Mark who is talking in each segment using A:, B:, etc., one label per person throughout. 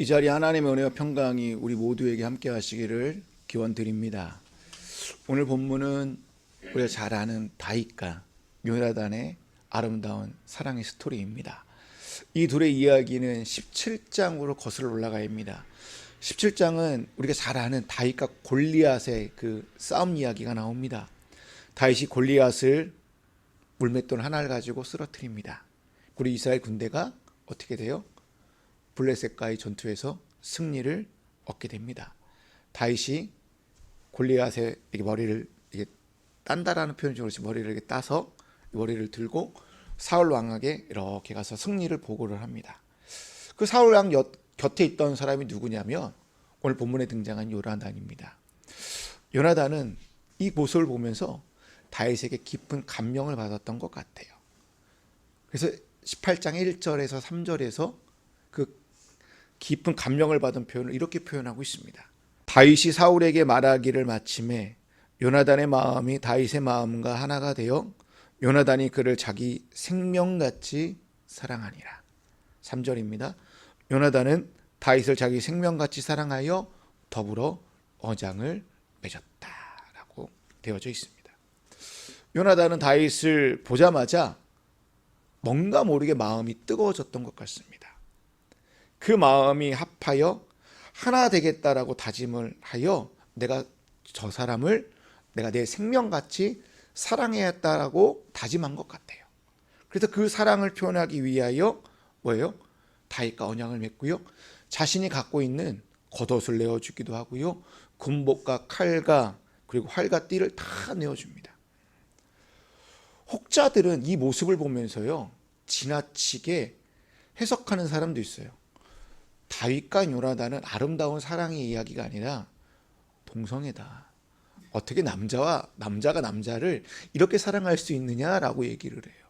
A: 이 자리 하나님의 은혜와 평강이 우리 모두에게 함께 하시기를 기원드립니다. 오늘 본문은 우리가 잘 아는 다윗과 요나단의 아름다운 사랑의 스토리입니다. 이 둘의 이야기는 17장으로 거슬러 올라갑니다. 17장은 우리가 잘 아는 다윗과 골리앗의 그 싸움 이야기가 나옵니다. 다윗이 골리앗을 물맷돌 하나를 가지고 쓰러뜨립니다. 우리 이스라엘 군대가 어떻게 돼요? 블레셋과의 전투에서 승리를 얻게 됩니다. 다윗이 골리앗의 머리를 이게 딴다라는 표현으로 머리를 이렇게 따서 머리를 들고 사울 왕에게 이렇게 가서 승리를 보고를 합니다. 그 사울 왕 곁에 있던 사람이 누구냐면 오늘 본문에 등장한 요나단입니다. 요나단은 이 모습을 보면서 다윗에게 깊은 감명을 받았던 것 같아요. 그래서 18장 1절에서 3절에서 그 깊은 감명을 받은 표현을 이렇게 표현하고 있습니다. 다윗이 사울에게 말하기를 마침에 요나단의 마음이 다윗의 마음과 하나가 되어 요나단이 그를 자기 생명같이 사랑하니라. 3절입니다. 요나단은 다윗을 자기 생명같이 사랑하여 더불어 언약을 맺었다라고 되어져 있습니다. 요나단은 다윗을 보자마자 뭔가 모르게 마음이 뜨거워졌던 것 같습니다. 그 마음이 합하여 하나 되겠다라고 다짐을 하여 내가 저 사람을 내가 내 생명같이 사랑해야겠다라고 다짐한 것 같아요. 그래서 그 사랑을 표현하기 위하여 뭐예요? 다윗과 언약을 맺고요. 자신이 갖고 있는 겉옷을 내어주기도 하고요. 군복과 칼과 그리고 활과 띠를 다 내어줍니다. 혹자들은 이 모습을 보면서요, 지나치게 해석하는 사람도 있어요. 다윗과 요나단은 아름다운 사랑의 이야기가 아니라 동성애다. 어떻게 남자가 남자를 이렇게 사랑할 수 있느냐라고 얘기를 해요.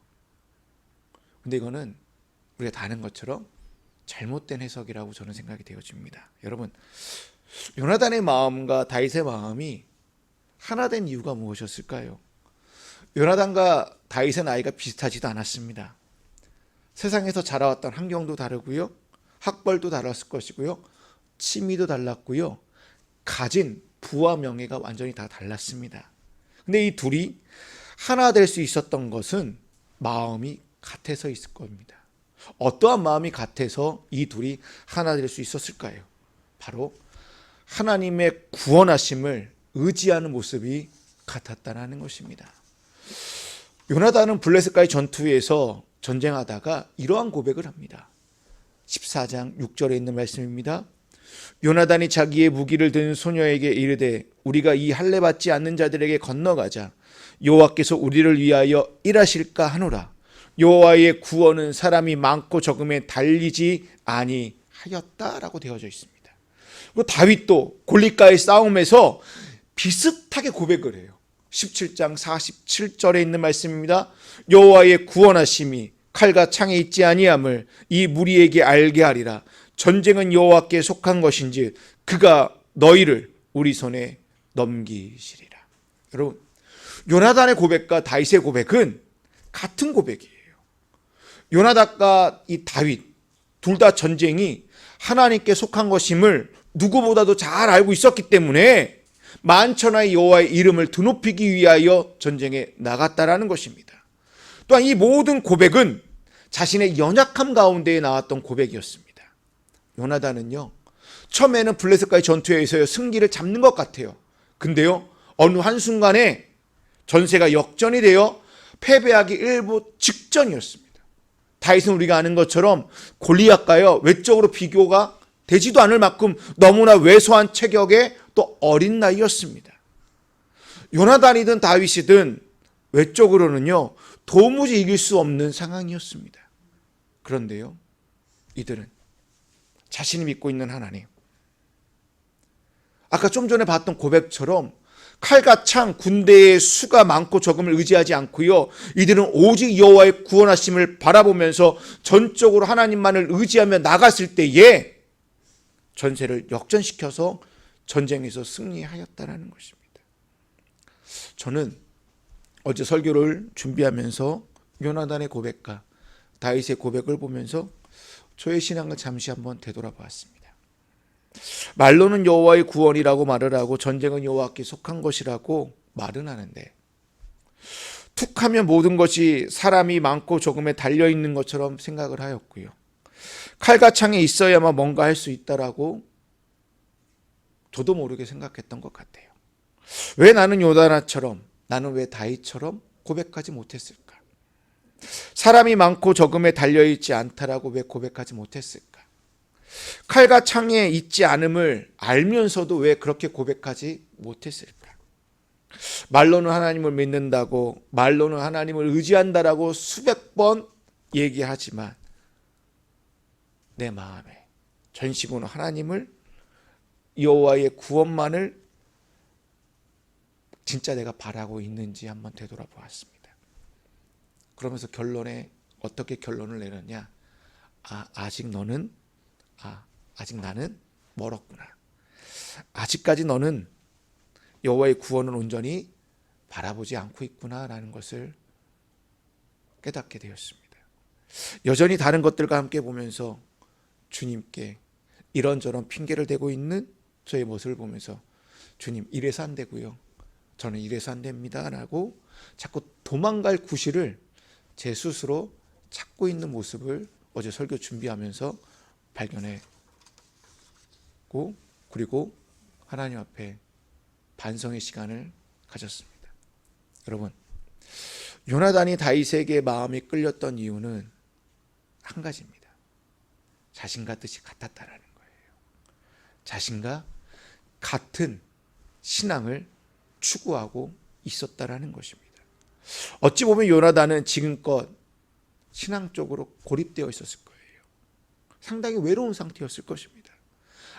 A: 근데 이거는 우리가 다 아는 것처럼 잘못된 해석이라고 저는 생각이 되어집니다. 여러분, 요나단의 마음과 다윗의 마음이 하나 된 이유가 무엇이었을까요? 요나단과 다윗의 나이가 비슷하지도 않았습니다. 세상에서 자라왔던 환경도 다르고요. 학벌도 달랐을 것이고요. 취미도 달랐고요. 가진 부와 명예가 완전히 다 달랐습니다. 근데 이 둘이 하나 될 수 있었던 것은 마음이 같아서 있을 겁니다. 어떠한 마음이 같아서 이 둘이 하나 될 수 있었을까요? 바로 하나님의 구원하심을 의지하는 모습이 같았다는 것입니다. 요나단은 블레셋과의 전투에서 전쟁하다가 이러한 고백을 합니다. 14장 6절에 있는 말씀입니다. 요나단이 자기의 무기를 든 소녀에게 이르되 우리가 이 할례 받지 않는 자들에게 건너가자. 여호와께서 우리를 위하여 일하실까 하노라. 여호와의 구원은 사람이 많고 적음에 달리지 아니하였다라고 되어져 있습니다. 그리고 다윗도 골리앗과의 싸움에서 비슷하게 고백을 해요. 17장 47절에 있는 말씀입니다. 여호와의 구원하심이 칼과 창에 있지 아니함을 이 무리에게 알게 하리라. 전쟁은 여호와께 속한 것인지 그가 너희를 우리 손에 넘기시리라. 여러분, 요나단의 고백과 다윗의 고백은 같은 고백이에요. 요나단과 이 다윗 둘 다 전쟁이 하나님께 속한 것임을 누구보다도 잘 알고 있었기 때문에 만천하의 여호와의 이름을 드높이기 위하여 전쟁에 나갔다라는 것입니다. 또한 이 모든 고백은 자신의 연약함 가운데에 나왔던 고백이었습니다. 요나단은요, 처음에는 블레셋과의 전투에서 승기를 잡는 것 같아요. 근데요, 어느 한순간에 전세가 역전이 되어 패배하기 일보 직전이었습니다. 다윗은 우리가 아는 것처럼 골리앗과요, 외적으로 비교가 되지도 않을 만큼 너무나 왜소한 체격의 또 어린 나이였습니다. 요나단이든 다윗이든 외적으로는요, 도무지 이길 수 없는 상황이었습니다. 그런데요, 이들은 자신이 믿고 있는 하나님, 아까 좀 전에 봤던 고백처럼 칼과 창, 군대의 수가 많고 적음을 의지하지 않고요, 이들은 오직 여호와의 구원하심을 바라보면서 전적으로 하나님만을 의지하며 나갔을 때에 전세를 역전시켜서 전쟁에서 승리하였다는 것입니다. 저는 어제 설교를 준비하면서 요나단의 고백과 다윗의 고백을 보면서 저의 신앙을 잠시 한번 되돌아보았습니다. 말로는 여호와의 구원이라고 말을 하고 전쟁은 여호와께 속한 것이라고 말은 하는데 툭하면 모든 것이 사람이 많고 적음에 달려있는 것처럼 생각을 하였고요. 칼과 창이 있어야만 뭔가 할 수 있다라고 저도 모르게 생각했던 것 같아요. 왜 나는 요나단처럼, 나는 왜 다윗처럼 고백하지 못했을까? 사람이 많고 적음에 달려있지 않다라고 왜 고백하지 못했을까? 칼과 창에 있지 않음을 알면서도 왜 그렇게 고백하지 못했을까? 말로는 하나님을 믿는다고, 말로는 하나님을 의지한다라고 수백 번 얘기하지만 내 마음에 전심으로 하나님을, 여호와의 구원만을 진짜 내가 바라고 있는지 한번 되돌아보았습니다. 그러면서 결론에 어떻게 결론을 내렸냐? 아직 너는, 아직 나는 멀었구나. 아직까지 너는 여호와의 구원을 온전히 바라보지 않고 있구나라는 것을 깨닫게 되었습니다. 여전히 다른 것들과 함께 보면서 주님께 이런저런 핑계를 대고 있는 저의 모습을 보면서 주님, 이래서 안 되고요, 저는 이래서 안 됩니다 라고 자꾸 도망갈 구실을 제 스스로 찾고 있는 모습을 어제 설교 준비하면서 발견했고, 그리고 하나님 앞에 반성의 시간을 가졌습니다. 여러분, 요나단이 다윗에게 마음이 끌렸던 이유는 한 가지입니다. 자신과 뜻이 같았다라는 거예요. 자신과 같은 신앙을 추구하고 있었다라는 것입니다. 어찌 보면 요나단은 지금껏 신앙적으로 고립되어 있었을 거예요. 상당히 외로운 상태였을 것입니다.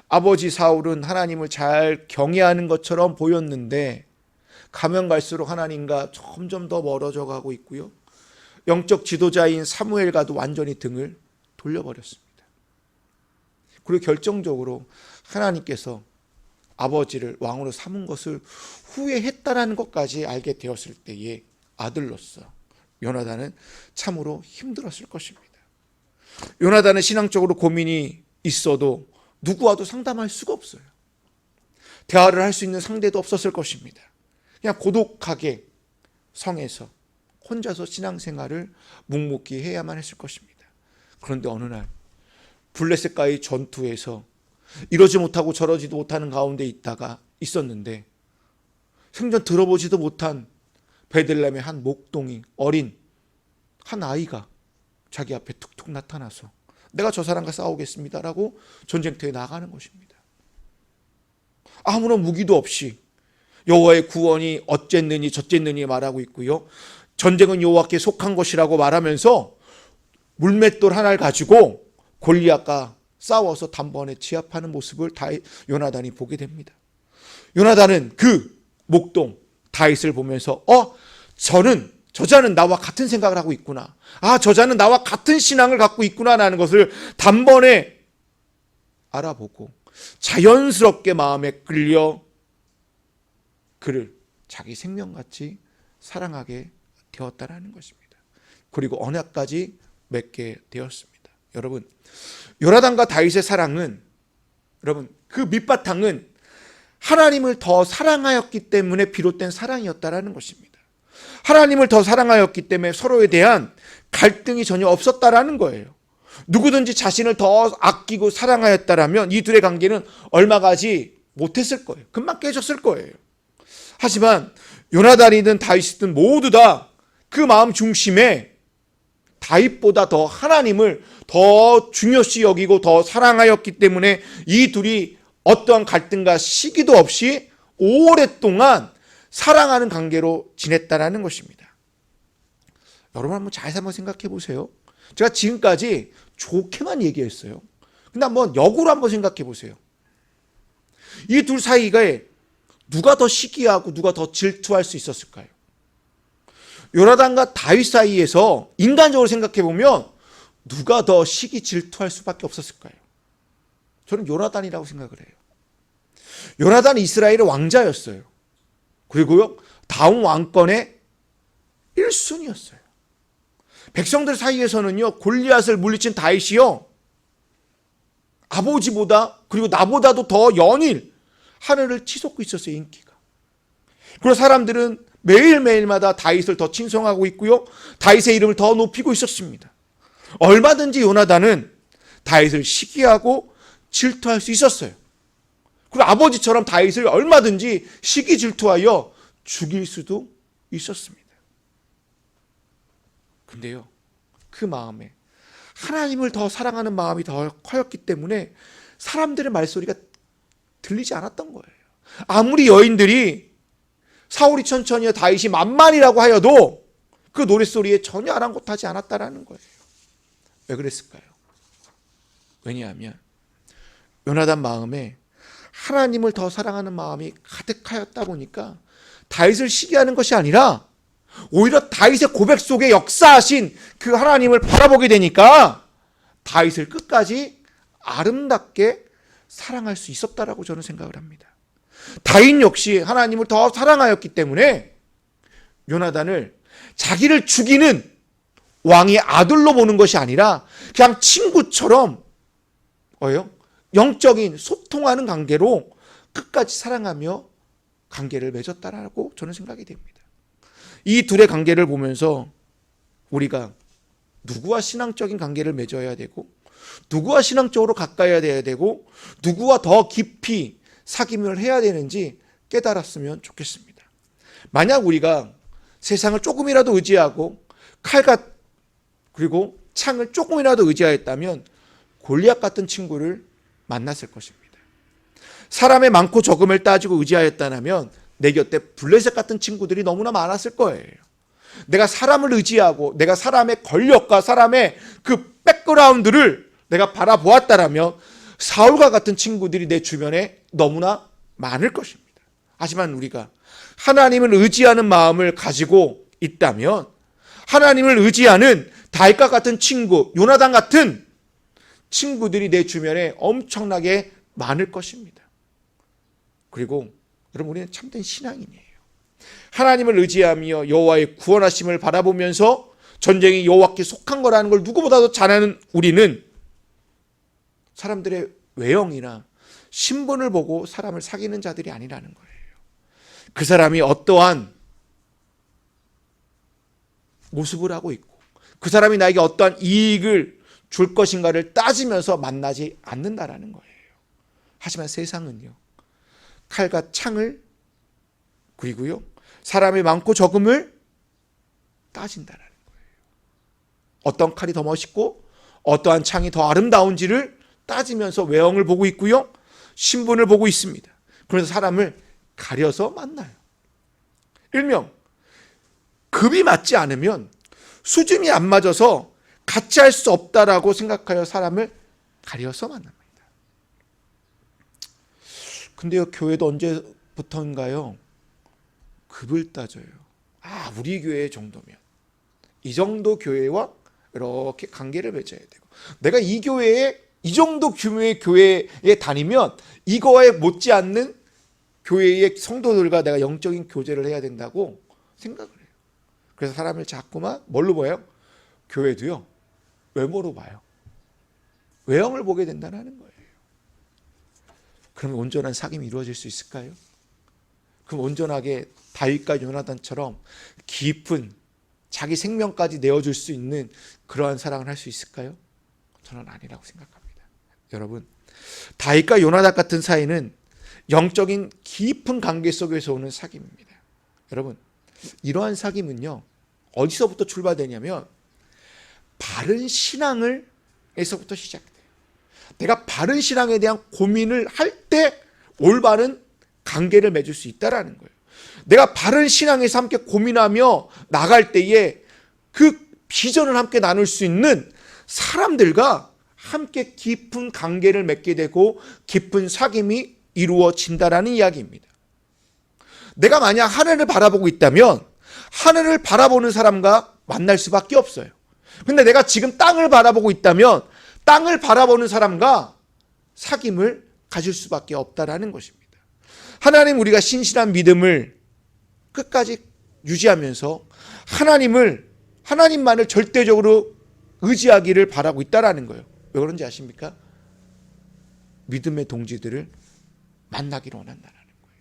A: 아버지 사울은 하나님을 잘 경외하는 것처럼 보였는데 가면 갈수록 하나님과 점점 더 멀어져 가고 있고요. 영적 지도자인 사무엘과도 완전히 등을 돌려버렸습니다. 그리고 결정적으로 하나님께서 아버지를 왕으로 삼은 것을 후회했다라는 것까지 알게 되었을 때에 아들로서 요나단은 참으로 힘들었을 것입니다. 요나단은 신앙적으로 고민이 있어도 누구와도 상담할 수가 없어요. 대화를 할 수 있는 상대도 없었을 것입니다. 그냥 고독하게 성에서 혼자서 신앙생활을 묵묵히 해야만 했을 것입니다. 그런데 어느 날 블레셋과의 전투에서 이러지 못하고 저러지도 못하는 가운데 있었는데 생전 들어보지도 못한 베들레헴의 한 목동이, 어린 한 아이가 자기 앞에 툭툭 나타나서 내가 저 사람과 싸우겠습니다라고 전쟁터에 나가는 것입니다. 아무런 무기도 없이 여호와의 구원이 어쨌느니 저쨌느니 말하고 있고요. 전쟁은 여호와께 속한 것이라고 말하면서 물맷돌 하나를 가지고 골리앗과 싸워서 단번에 제압하는 모습을 요나단이 보게 됩니다. 요나단은 그 목동 다윗을 보면서 저자는 나와 같은 생각을 하고 있구나. 저자는 나와 같은 신앙을 갖고 있구나라는 것을 단번에 알아보고 자연스럽게 마음에 끌려 그를 자기 생명같이 사랑하게 되었다라는 것입니다. 그리고 언약까지 맺게 되었습니다. 여러분, 요나단과 다윗의 사랑은, 여러분, 그 밑바탕은 하나님을 더 사랑하였기 때문에 비롯된 사랑이었다라는 것입니다. 하나님을 더 사랑하였기 때문에 서로에 대한 갈등이 전혀 없었다라는 거예요. 누구든지 자신을 더 아끼고 사랑하였다라면 이 둘의 관계는 얼마 가지 못했을 거예요. 금방 깨졌을 거예요. 하지만 요나단이든 다윗이든 모두 다 그 마음 중심에 다윗보다 더 하나님을 더 중요시 여기고 더 사랑하였기 때문에 이 둘이 어떠한 갈등과 시기도 없이 오랫동안 사랑하는 관계로 지냈다라는 것입니다. 여러분 한번 잘 생각해 보세요. 제가 지금까지 좋게만 얘기했어요. 근데 한번 역으로 한번 생각해 보세요. 이 둘 사이가 누가 더 시기하고 누가 더 질투할 수 있었을까요? 요나단과 다윗 사이에서 인간적으로 생각해 보면 누가 더 시기 질투할 수밖에 없었을까요? 저는 요나단이라고 생각을 해요. 요나단은 이스라엘의 왕자였어요. 그리고요, 다음 왕권의 1순위였어요. 백성들 사이에서는요, 골리앗을 물리친 다윗이요, 아버지보다 그리고 나보다도 더 연일 하늘을 치솟고 있었어요, 인기가. 그리고 사람들은 매일매일마다 다윗을 더 칭송하고 있고요, 다윗의 이름을 더 높이고 있었습니다. 얼마든지 요나단은 다윗을 시기하고 질투할 수 있었어요. 그리고 아버지처럼 다윗을 얼마든지 시기 질투하여 죽일 수도 있었습니다. 근데요, 그 마음에 하나님을 더 사랑하는 마음이 더 커였기 때문에 사람들의 말소리가 들리지 않았던 거예요. 아무리 여인들이 사울이 천천히요 다윗이 만만이라고 하여도 그 노랫소리에 전혀 아랑곳하지 않았다라는 거예요. 왜 그랬을까요? 왜냐하면 요나단 마음에 하나님을 더 사랑하는 마음이 가득하였다 보니까 다윗을 시기하는 것이 아니라 오히려 다윗의 고백 속에 역사하신 그 하나님을 바라보게 되니까 다윗을 끝까지 아름답게 사랑할 수 있었다라고 저는 생각을 합니다. 다윗 역시 하나님을 더 사랑하였기 때문에 요나단을 자기를 죽이는 왕의 아들로 보는 것이 아니라 그냥 친구처럼 영적인 소통하는 관계로 끝까지 사랑하며 관계를 맺었다라고 저는 생각이 됩니다. 이 둘의 관계를 보면서 우리가 누구와 신앙적인 관계를 맺어야 되고 누구와 신앙적으로 가까이야 돼야 되고 누구와 더 깊이 사귐을 해야 되는지 깨달았으면 좋겠습니다. 만약 우리가 세상을 조금이라도 의지하고 칼과 그리고 창을 조금이라도 의지하였다면 골리앗 같은 친구를 만났을 것입니다. 사람의 많고 적음을 따지고 의지하였다면 내 곁에 블레셋 같은 친구들이 너무나 많았을 거예요. 내가 사람을 의지하고 내가 사람의 권력과 사람의 그 백그라운드를 내가 바라보았다라면 사울과 같은 친구들이 내 주변에 너무나 많을 것입니다. 하지만 우리가 하나님을 의지하는 마음을 가지고 있다면 하나님을 의지하는 다윗과 같은 친구, 요나단 같은 친구들이 내 주변에 엄청나게 많을 것입니다. 그리고 여러분, 우리는 참된 신앙인이에요. 하나님을 의지하며 여호와의 구원하심을 바라보면서 전쟁이 여호와께 속한 거라는 걸 누구보다도 잘 아는 우리는 사람들의 외형이나 신분을 보고 사람을 사귀는 자들이 아니라는 거예요. 그 사람이 어떠한 모습을 하고 있고 그 사람이 나에게 어떠한 이익을 줄 것인가를 따지면서 만나지 않는다라는 거예요. 하지만 세상은요, 칼과 창을 그리고요 사람이 많고 적음을 따진다라는 거예요. 어떤 칼이 더 멋있고 어떠한 창이 더 아름다운지를 따지면서 외형을 보고 있고요, 신분을 보고 있습니다. 그래서 사람을 가려서 만나요. 일명 급이 맞지 않으면 수준이 안 맞아서 같이 할 수 없다라고 생각하여 사람을 가려서 만납니다. 근데요, 교회도 언제부터인가요? 급을 따져요. 우리 교회 정도면 이 정도 교회와 이렇게 관계를 맺어야 되고 내가 이 교회에 이 정도 규모의 교회에 다니면 이거에 못지않는 교회의 성도들과 내가 영적인 교제를 해야 된다고 생각을 해요. 그래서 사람을 자꾸만 뭘로 봐요? 교회도요, 외모로 봐요. 외형을 보게 된다는 거예요. 그러면 온전한 사귐이 이루어질 수 있을까요? 그럼 온전하게 다윗과 요나단처럼 깊은 자기 생명까지 내어줄 수 있는 그러한 사랑을 할 수 있을까요? 저는 아니라고 생각합니다. 여러분, 다윗과 요나단 같은 사이는 영적인 깊은 관계 속에서 오는 사귐입니다. 여러분, 이러한 사귐은요 어디서부터 출발되냐면 바른 신앙을 에서부터 시작돼요. 내가 바른 신앙에 대한 고민을 할 때 올바른 관계를 맺을 수 있다라는 거예요. 내가 바른 신앙에서 함께 고민하며 나갈 때에 그 비전을 함께 나눌 수 있는 사람들과 함께 깊은 관계를 맺게 되고 깊은 사귐이 이루어진다라는 이야기입니다. 내가 만약 하늘을 바라보고 있다면 하늘을 바라보는 사람과 만날 수밖에 없어요. 근데 내가 지금 땅을 바라보고 있다면 땅을 바라보는 사람과 사귐을 가질 수밖에 없다라는 것입니다. 하나님, 우리가 신실한 믿음을 끝까지 유지하면서 하나님만을 절대적으로 의지하기를 바라고 있다라는 거예요. 왜 그런지 아십니까? 믿음의 동지들을 만나기를 원한다라는 거예요.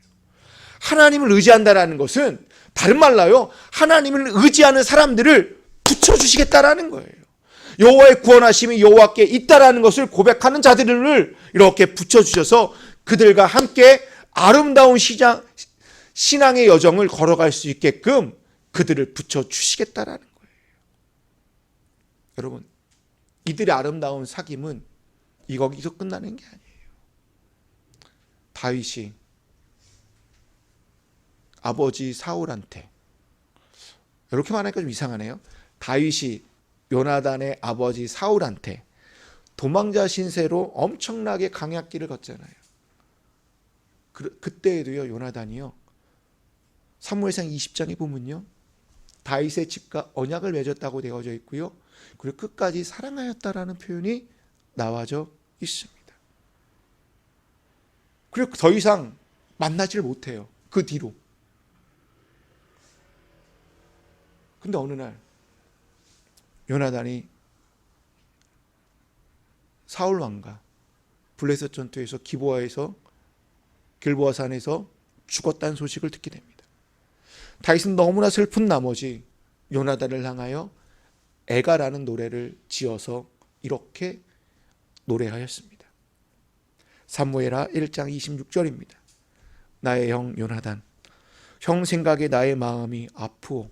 A: 하나님을 의지한다라는 것은 다른 말로요, 하나님을 의지하는 사람들을 붙여주시겠다라는 거예요. 여호와의 구원하심이 여호와께 있다라는 것을 고백하는 자들을 이렇게 붙여주셔서 그들과 함께 아름다운 신앙의 여정을 걸어갈 수 있게끔 그들을 붙여주시겠다라는 거예요. 여러분, 이들의 아름다운 사귐은 거기서 끝나는 게 아니에요. 다윗이 아버지 사울한테, 이렇게 말하니까 좀 이상하네요. 다윗이 요나단의 아버지 사울한테 도망자 신세로 엄청나게 강약길을 걷잖아요. 그때에도요, 요나단이요, 사무엘상 20장에 보면요, 다윗의 집과 언약을 맺었다고 되어져 있고요, 그리고 끝까지 사랑하였다라는 표현이 나와져 있습니다. 그리고 더 이상 만나지를 못해요, 그 뒤로. 근데 어느 날 요나단이 사울 왕과 블레셋 전투에서 길보아 산에서 죽었다는 소식을 듣게 됩니다. 다윗은 너무나 슬픈 나머지 요나단을 향하여 애가라는 노래를 지어서 이렇게 노래하였습니다. 사무엘하 1장 26절입니다. 나의 형 요나단, 형 생각에 나의 마음이 아프오.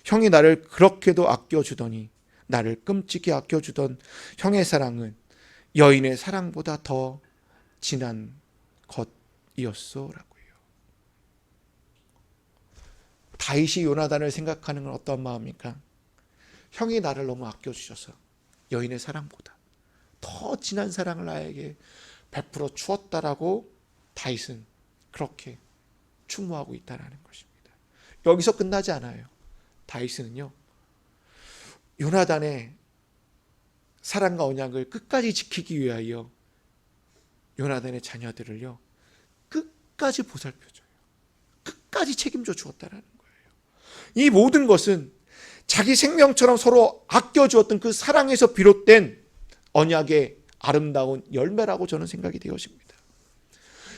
A: 형이 나를 그렇게도 아껴주더니 나를 끔찍이 아껴주던 형의 사랑은 여인의 사랑보다 더 진한 것이었소라고요. 다윗이 요나단을 생각하는 건 어떤 마음입니까? 형이 나를 너무 아껴주셔서 여인의 사랑보다 더 진한 사랑을 나에게 베풀어 주었다라고 다윗은 그렇게 추모하고 있다는 것입니다. 여기서 끝나지 않아요. 다윗은요, 요나단의 사랑과 언약을 끝까지 지키기 위하여 요나단의 자녀들을요, 끝까지 보살펴줘요. 끝까지 책임져 주었다는 거예요. 이 모든 것은 자기 생명처럼 서로 아껴주었던 그 사랑에서 비롯된 언약의 아름다운 열매라고 저는 생각이 되어집니다.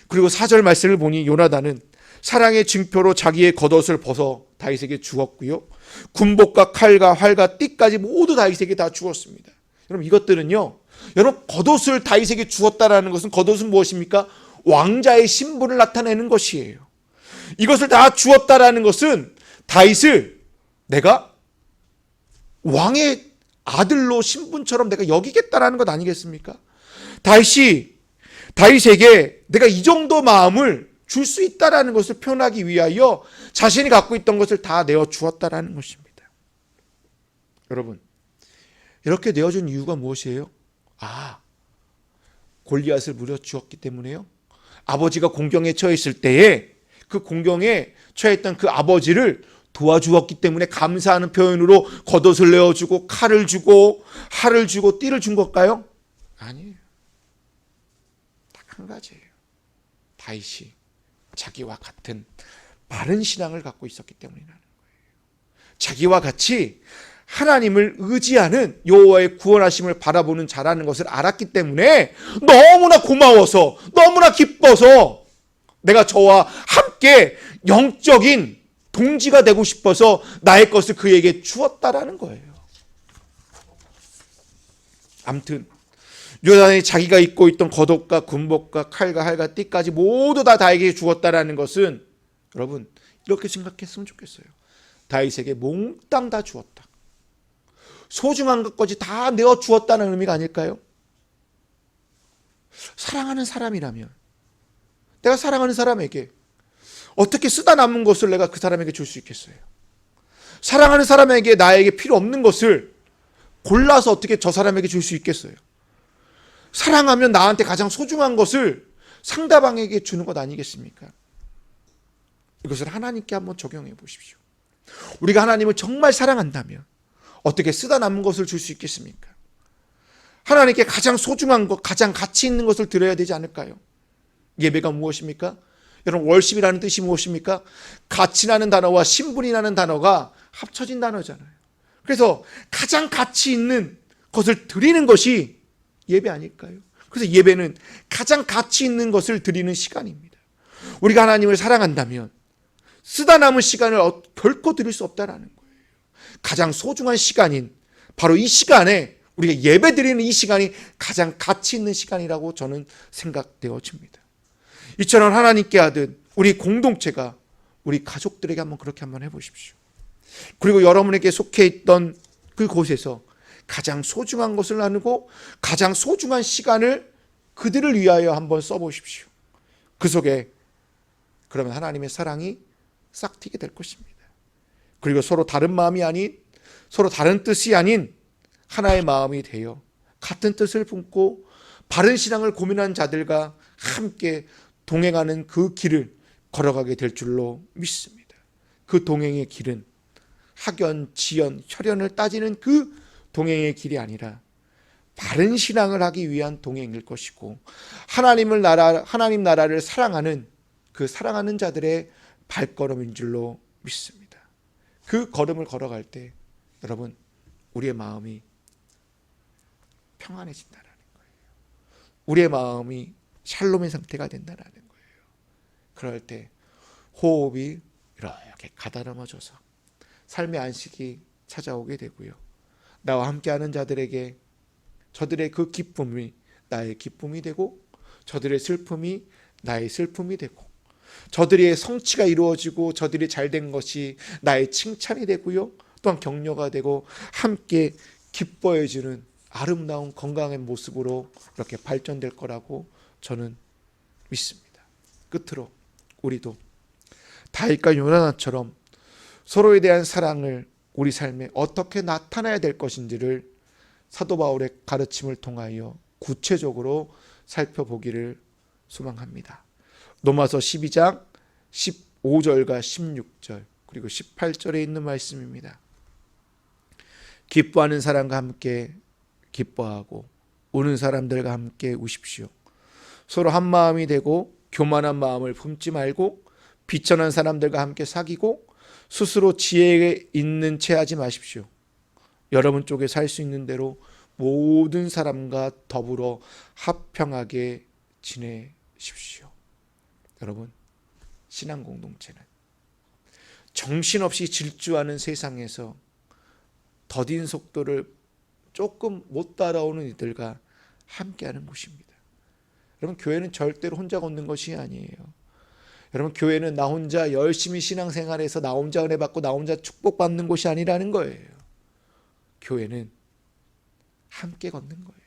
A: 그리고 4절 말씀을 보니 요나단은 사랑의 증표로 자기의 겉옷을 벗어 다윗에게 주었고요, 군복과 칼과 활과 띠까지 모두 다윗에게 다 주었습니다. 여러분, 이것들은요, 여러분, 겉옷을 다윗에게 주었다라는 것은, 겉옷은 무엇입니까? 왕자의 신분을 나타내는 것이에요. 이것을 다 주었다라는 것은 다윗을 내가 왕의 아들로 신분처럼 내가 여기겠다라는 것 아니겠습니까? 다윗에게 내가 이 정도 마음을 줄 수 있다라는 것을 표현하기 위하여 자신이 갖고 있던 것을 다 내어 주었다라는 것입니다. 여러분, 이렇게 내어준 이유가 무엇이에요? 골리앗을 물려주었기 때문에요. 아버지가 공경에 처했을 때에 그 공경에 처했던 그 아버지를 도와주었기 때문에 감사하는 표현으로 겉옷을 내어주고 칼을 주고 활을 주고 띠를 준 걸까요? 아니에요. 딱 한 가지예요. 다윗이 자기와 같은 바른 신앙을 갖고 있었기 때문이라는 거예요. 자기와 같이 하나님을 의지하는 여호와의 구원하심을 바라보는 자라는 것을 알았기 때문에 너무나 고마워서, 너무나 기뻐서 내가 저와 함께 영적인 동지가 되고 싶어서 나의 것을 그에게 주었다라는 거예요. 아무튼 요나단이 자기가 입고 있던 겉옷과 군복과 칼과 활과 띠까지 모두 다 다윗에게 주었다라는 것은, 여러분, 이렇게 생각했으면 좋겠어요. 다윗에게 몽땅 다 주었다. 소중한 것까지 다 내어 주었다는 의미가 아닐까요? 사랑하는 사람이라면, 내가 사랑하는 사람에게 어떻게 쓰다 남은 것을 내가 그 사람에게 줄 수 있겠어요? 사랑하는 사람에게 나에게 필요 없는 것을 골라서 어떻게 저 사람에게 줄 수 있겠어요? 사랑하면 나한테 가장 소중한 것을 상대방에게 주는 것 아니겠습니까? 이것을 하나님께 한번 적용해 보십시오. 우리가 하나님을 정말 사랑한다면 어떻게 쓰다 남은 것을 줄 수 있겠습니까? 하나님께 가장 소중한 것, 가장 가치 있는 것을 드려야 되지 않을까요? 예배가 무엇입니까? 여러분, 월십이라는 뜻이 무엇입니까? 가치라는 단어와 신분이라는 단어가 합쳐진 단어잖아요. 그래서 가장 가치 있는 것을 드리는 것이 예배 아닐까요? 그래서 예배는 가장 가치 있는 것을 드리는 시간입니다. 우리가 하나님을 사랑한다면 쓰다 남은 시간을 결코 드릴 수 없다라는 거예요. 가장 소중한 시간인 바로 이 시간에 우리가 예배 드리는 이 시간이 가장 가치 있는 시간이라고 저는 생각되어집니다. 이처럼 하나님께 하듯 우리 공동체가 우리 가족들에게 그렇게 한번 해보십시오. 그리고 여러분에게 속해 있던 그곳에서 가장 소중한 것을 나누고 가장 소중한 시간을 그들을 위하여 한번 써보십시오. 그 속에 그러면 하나님의 사랑이 싹 튀게 될 것입니다. 그리고 서로 다른 마음이 아닌, 서로 다른 뜻이 아닌 하나의 마음이 되어 같은 뜻을 품고 바른 신앙을 고민한 자들과 함께 동행하는 그 길을 걸어가게 될 줄로 믿습니다. 그 동행의 길은 학연, 지연, 혈연을 따지는 그 동행의 길이 아니라 바른 신앙을 하기 위한 동행일 것이고 하나님 나라를 사랑하는 그 사랑하는 자들의 발걸음인 줄로 믿습니다. 그 걸음을 걸어갈 때 여러분 우리의 마음이 평안해진다는 거예요. 우리의 마음이 샬롬의 상태가 된다는 거예요. 그럴 때 호흡이 이렇게 가다듬어져서 삶의 안식이 찾아오게 되고요. 나와 함께하는 자들에게 저들의 그 기쁨이 나의 기쁨이 되고 저들의 슬픔이 나의 슬픔이 되고 저들의 성취가 이루어지고 저들이 잘된 것이 나의 칭찬이 되고요. 또한 격려가 되고 함께 기뻐해주는 아름다운 건강한 모습으로 이렇게 발전될 거라고 저는 믿습니다. 끝으로 우리도 다윗과 요나단처럼 서로에 대한 사랑을 우리 삶에 어떻게 나타나야 될 것인지를 사도 바울의 가르침을 통하여 구체적으로 살펴보기를 소망합니다. 로마서 12장 15절과 16절 그리고 18절에 있는 말씀입니다. 기뻐하는 사람과 함께 기뻐하고 우는 사람들과 함께 우십시오. 서로 한 마음이 되고 교만한 마음을 품지 말고 비천한 사람들과 함께 사귀고 스스로 지혜에 있는 채 하지 마십시오. 여러분 쪽에 살 수 있는 대로 모든 사람과 더불어 화평하게 지내십시오. 여러분, 신앙 공동체는 정신없이 질주하는 세상에서 더딘 속도를 조금 못 따라오는 이들과 함께하는 곳입니다. 여러분, 교회는 절대로 혼자 걷는 것이 아니에요. 여러분, 교회는 나 혼자 열심히 신앙생활해서 나 혼자 은혜 받고 나 혼자 축복받는 곳이 아니라는 거예요. 교회는 함께 걷는 거예요.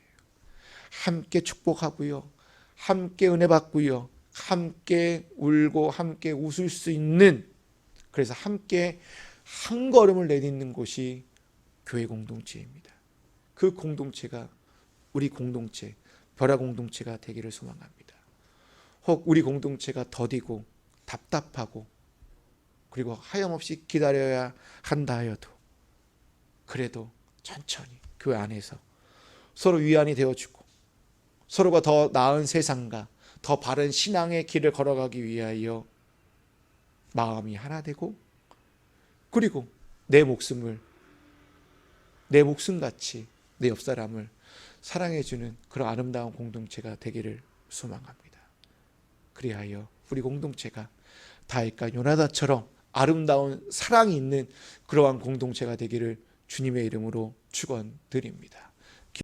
A: 함께 축복하고요. 함께 은혜 받고요. 함께 울고 함께 웃을 수 있는, 그래서 함께 한 걸음을 내딛는 곳이 교회 공동체입니다. 그 공동체가 우리 공동체, 벼라 공동체가 되기를 소망합니다. 혹 우리 공동체가 더디고 답답하고 그리고 하염없이 기다려야 한다 하여도 그래도 천천히 교회 안에서 서로 위안이 되어주고 서로가 더 나은 세상과 더 바른 신앙의 길을 걸어가기 위하여 마음이 하나 되고 그리고 내 목숨같이 내 옆사람을 사랑해주는 그런 아름다운 공동체가 되기를 소망합니다. 그리하여 우리 공동체가 다윗과 요나단처럼 아름다운 사랑이 있는 그러한 공동체가 되기를 주님의 이름으로 축원드립니다.